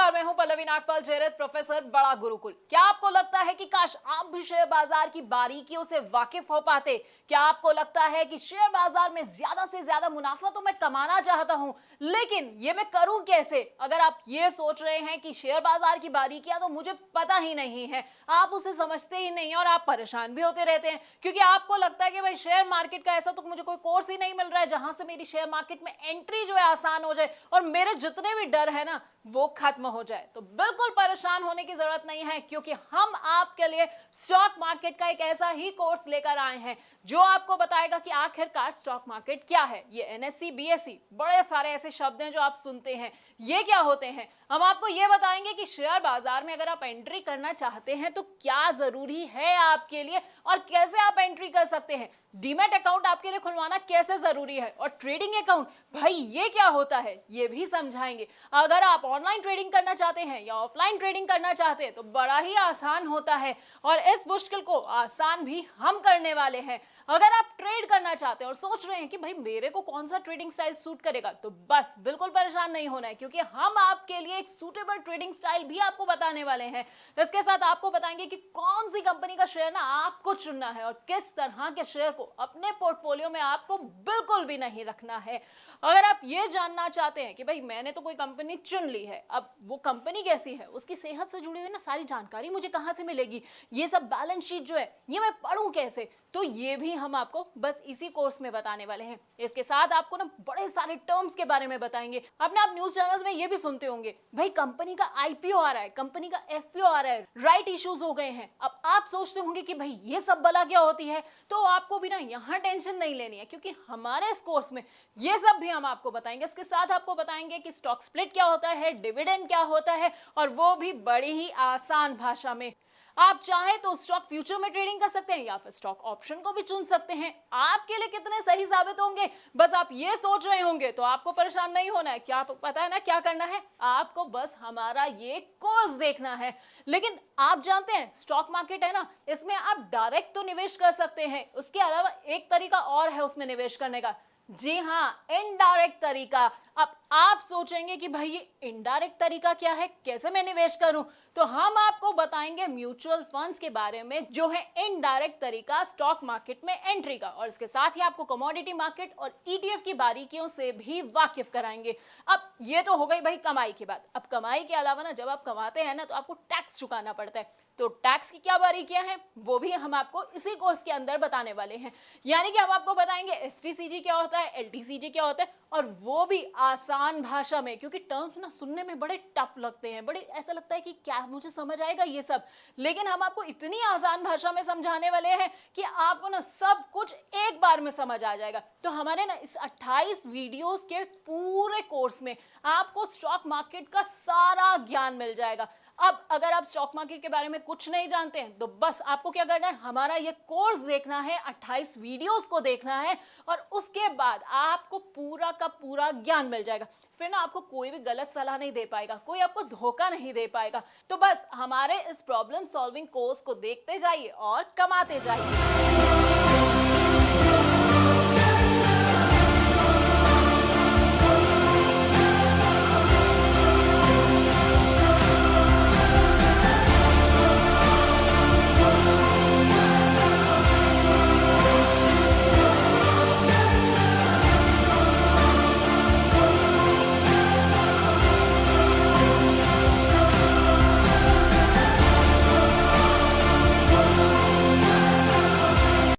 नमस्कार, मैं हूं पल्लवी नागपाल जयरथ, प्रोफेसर बड़ा गुरुकुल। क्या आपको लगता है कि काश आप भी शेयर बाजार की बारीकियों से वाकिफ हो पाते? क्या आपको लगता है कि शेयर बाजार में ज्यादा से ज्यादा मुनाफा तो मैं कमाना चाहता हूं, लेकिन ये मैं करूं कैसे? अगर आप ये सोच रहे हैं कि शेयर बाजार की बारीकियां तो मुझे पता ही नहीं है, आप उसे समझते ही नहीं और आप परेशान भी होते रहते हैं, क्योंकि आपको लगता है कि भाई शेयर मार्केट का ऐसा तो मुझे कोई कोर्स ही नहीं मिल रहा है जहां से मेरी शेयर मार्केट में एंट्री जो है आसान हो जाए और मेरे जितने भी डर है ना वो खत्म हो जाए। तो बिल्कुल परेशान होने की जरूरत नहीं है, क्योंकि हम आपके लिए स्टॉक मार्केट का एक ऐसा ही कोर्स लेकर आए हैं जो आपको बताएगा कि आखिरकार स्टॉक मार्केट क्या है। ये एनएससी, बीएससी, बड़े सारे ऐसे शब्द हैं जो आप सुनते हैं, ये क्या होते हैं। हम आपको ये बताएंगे कि शेयर बाजार में अगर आप एंट्री करना चाहते हैं तो क्या जरूरी है आपके लिए और कैसे आप एंट्री कर सकते हैं। डीमैट अकाउंट आपके लिए खुलवाना कैसे जरूरी है और ट्रेडिंग अकाउंट भाई ये क्या होता है ये भी समझाएंगे। अगर आप ऑनलाइन ट्रेडिंग करना चाहते हैं या ऑफलाइन ट्रेडिंग करना चाहते हैं तो बड़ा ही आसान होता है और इस मुश्किल को आसान भी हम करने वाले हैं। अगर आप ट्रेड करना चाहते हैं और सोच रहे हैं कि भाई मेरे को कौन सा ट्रेडिंग स्टाइल सूट करेगा, तो बस बिल्कुल परेशान नहीं होना है, क्योंकि हम आपके लिए एक सूटेबल ट्रेडिंग स्टाइल भी आपको बताने वाले हैं। इसके साथ आपको बताएंगे कि कौन सी कंपनी का शेयर ना आपको चुनना है और किस तरह के शेयर को अपने पोर्टफोलियो में आपको बिल्कुल भी नहीं रखना है। अगर आप ये जानना चाहते हैं कि भाई मैंने तो कोई कंपनी चुन ली है, अब वो कंपनी कैसी है, उसकी सेहत से जुड़ी हुई ना सारी जानकारी मुझे कहां से मिलेगी, ये सब बैलेंस शीट जो है ये मैं पढूं कैसे, तो ये भी हम आपको बस इसी कोर्स में बताने वाले हैं। इसके साथ आपको ना बड़े सारे टर्म्स के बारे में बताएंगे। अपने आप न्यूज चैनल्स में ये भी सुनते होंगे भाई कंपनी का आईपीओ आ रहा है, कंपनी का एफपीओ आ रहा है, राइट इश्यूज हो गए हैं। अब आप सोचते होंगे कि भाई ये सब बला क्या होती है, तो आपको भी ना यहाँ टेंशन नहीं लेनी है, क्योंकि हमारे इस कोर्स में ये सब भी हम आपको बताएंगे। इसके साथ आपको बताएंगे कि स्टॉक स्प्लिट क्या होता है, डिविडेंड क्या होता है, और वो भी बड़ी ही आसान भाषा में। आप चाहे तो स्टॉक फ्यूचर में ट्रेडिंग कर सकते हैं या फिर स्टॉक ऑप्शन को भी चुन सकते हैं। आपके लिए कितने सही साबित होंगे बस आप ये सोच रहे होंगे, तो आपको परेशान नहीं होना है। क्या पता है ना क्या करना है, आपको बस हमारा ये कोर्स देखना है। लेकिन आप जानते हैं स्टॉक मार्केट है ना, इसमें आप डायरेक्ट तो निवेश कर सकते हैं, उसके अलावा एक तरीका और है उसमें निवेश करने का। जी हाँ, इनडायरेक्ट तरीका। अब आप सोचेंगे कि भाई ये इनडायरेक्ट तरीका क्या है, कैसे मैं निवेश करूं, तो हम आपको बताएंगे म्यूचुअल फंड्स के बारे में जो है इनडायरेक्ट तरीका स्टॉक मार्केट में एंट्री का, और इसके साथ ही आपको कमोडिटी मार्केट और ईटीएफ की बारीकियों से भी वाकिफ कराएंगे। अब ये तो हो गई भाई कमाई की बात। अब कमाई के अलावा ना जब आप कमाते हैं ना तो आपको टैक्स चुकाना पड़ता है, तो टैक्स की क्या बारीकियां हैं वो भी हम आपको इसी कोर्स के अंदर बताने वाले हैं। यानी कि हम आपको बताएंगे एसटीसीजी क्या होता है, एलटीसीजी क्या होता है, और वो भी आसान भाषा में, क्योंकि टर्म्स ना सुनने में बड़े टफ लगते हैं, बड़े ऐसा लगता है कि क्या मुझे समझ आएगा ये सब, लेकिन हम आपको इतनी आसान भाषा में समझाने वाले हैं कि आपको ना सब कुछ एक बार में समझ आ जाएगा। तो हमारे ना इस 28 वीडियोस के पूरे कोर्स में आपको स्टॉक मार्केट का सारा ज्ञान मिल जाएगा। अब अगर आप स्टॉक मार्केट के बारे में कुछ नहीं जानते हैं तो बस आपको क्या करना है, हमारा ये कोर्स देखना है, 28 वीडियोस को देखना है, और उसके बाद आपको पूरा का पूरा ज्ञान मिल जाएगा। फिर ना आपको कोई भी गलत सलाह नहीं दे पाएगा, कोई आपको धोखा नहीं दे पाएगा। तो बस हमारे इस प्रॉब्लम सॉल्विंग कोर्स को देखते जाइए और कमाते जाइए।